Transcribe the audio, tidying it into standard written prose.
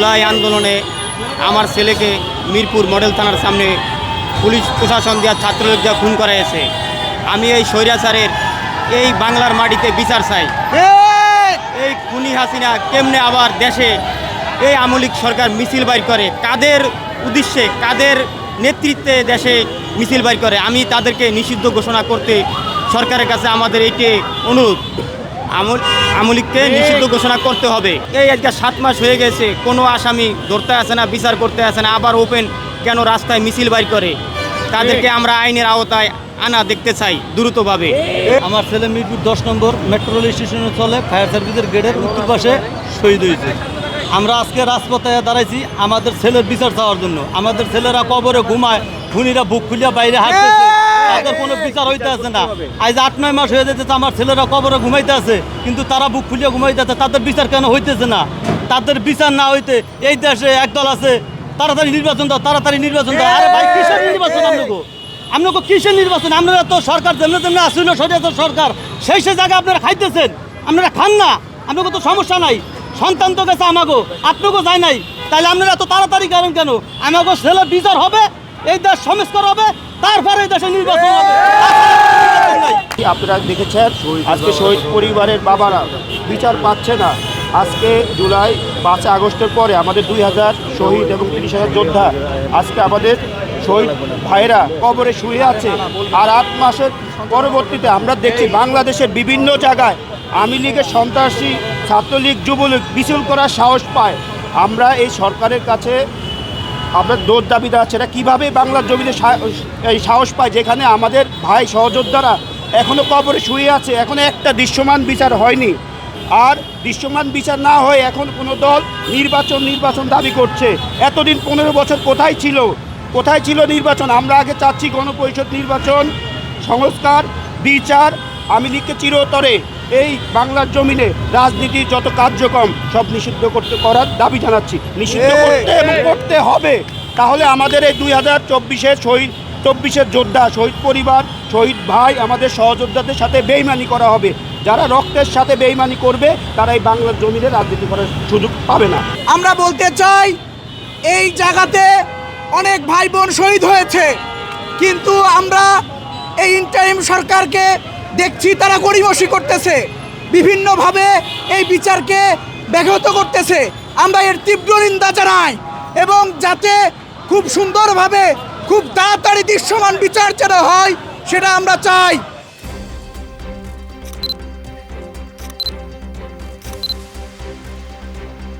জুলাই আন্দোলনে আমার ছেলেকে মিরপুর মডেল থানার সামনে পুলিশ প্রশাসন দেওয়া ছাত্রলীগ দেওয়া খুন করা হয়েছে। আমি এই স্বৈরাচারের এই বাংলার মাটিতে বিচার চাই। এই খুনি হাসিনা কেমনে আবার দেশে এই আওয়ামী লীগ সরকার মিছিল বাইর করে, কাদের উদ্দেশ্যে কাদের নেতৃত্বে দেশে মিছিল বাইর করে, আমি তাদেরকে নিষিদ্ধ ঘোষণা করতে সরকারের কাছে আমাদের এইটি অনুরোধ। আওয়ামী লীগকে নিষিদ্ধ ঘোষণা করতে হবে। এই আজকে 7 মাস হয়ে গেছে, কোনো আসামি ধরতে আসে না, বিচার করতে আসে না, আবার ওপেন কেন রাস্তায় মিছিল বাইর করে, তাদেরকে আমরা আইনের আওতায় আনা দেখতে চাই দ্রুতভাবে। আমার ছেলে মিরপুর 10 নম্বর মেট্রো রেল স্টেশনে চলে ফায়ার সার্ভিসের গেটের উত্তর পাশে শহীদ হয়েছে। আমরা আজকে রাজপথে দাঁড়াইছি আমাদের ছেলের বিচার চাওয়ার জন্য। আমাদের ছেলেরা কবরে ঘুমায়, খুনিরা বুক খুলিয়া বাইরে হাঁটতেছে, তাদের কোনো বিচার হইতে আছে না। আজ 8-9 মাস হয়ে যেতেছে আমার ছেলেরা কবরে ঘুমাইতে আছে, কিন্তু তারা বুক খুলিয়া ঘুমাইতে আছে, তাদের বিচার কেন হইতেছে না? তাদের বিচার না হইতে এই দেশে একদল আছে তাড়াতাড়ি নির্বাচন দাও, তাড়াতাড়ি নির্বাচন দাও। আরে ভাই কিসের নির্বাচন? আপনাকে কিসের নির্বাচন? আপনারা তো সরকার যেমন তেমনি আসছিল সরিয়াচার সরকার, সেই জায়গায় আপনারা খাইতেছেন, আপনারা খান না, আপনাকে তো সমস্যা নাই। সন্তান তো গেছে আমাগো, আপনাকেও যায় নাই, তাহলে আপনারা এত তাড়াতাড়ি করেন কেন? আমাকে ছেলে বিচার হবে, এই দেশ সংস্কার হবে, তারপরে এই দেশে নির্বাচন হবে। আপনারা দেখেছেন আজকে শহীদ পরিবারের বাবারা বিচার পাচ্ছে না। আজকে জুলাই 5 আগস্টের পরে আমাদের 2000 শহীদ এবং 30,000 যোদ্ধা আজকে আমাদের শহীদ ভাইরা কবরে শুয়ে আছে। আর 8 মাসের পরবর্তীতে আমরা দেখছি বাংলাদেশের বিভিন্ন জায়গায় আওয়ামী লীগের সন্ত্রাসী, ছাত্রলীগ, যুবলীগ মিছিল করার সাহস পায়। আমরা এই সরকারের কাছে আপনার দৌড় দাবি দেওয়া, এটা কীভাবে বাংলার জমিতে এই সাহস পায়, যেখানে আমাদের ভাই সহযোদ্ধারা এখনও কবরে শুয়ে আছে, এখনও একটা দৃশ্যমান বিচার হয়নি। আর দৃশ্যমান বিচার না হয়ে এখন কোনো দল নির্বাচন দাবি করছে। এতদিন 15 বছর কোথায় ছিল নির্বাচন? আমরা আগে চাচ্ছি গণপরিষদ নির্বাচন, সংস্কার, বিচার। আওয়ামী লীগকে চিরতরে এই বাংলার জমিনে রাজনীতির যত কার্যক্রম সব নিষিদ্ধ করার দাবি জানাচ্ছি। নিষিদ্ধ করতে এবং করতে হবে। তাহলে আমাদের এই 2024-এর যোদ্ধা, শহীদ পরিবার, শহীদ ভাই, আমাদের সহযোদ্ধাদের সাথে বেইমানি করা হবে। যারা রক্তের সাথে বেইমানি করবে তারা এই বাংলার জমিনে রাজনীতি করার সুযোগ পাবে না। আমরা বলতে চাই এই জায়গাতে অনেক ভাই বোন শহীদ হয়েছে, কিন্তু আমরা এই ইন্টারিম সরকারকে দেখছি তারা গড়িমসি করতেছে, বিভিন্নভাবে এই বিচারকে ব্যাহত করতেছে। আমরা এর তীব্র নিন্দা জানাই এবং যাতে খুব সুন্দরভাবে খুব তাড়াতাড়ি দৃশ্যমান বিচার যেটা হয় সেটা আমরা চাই।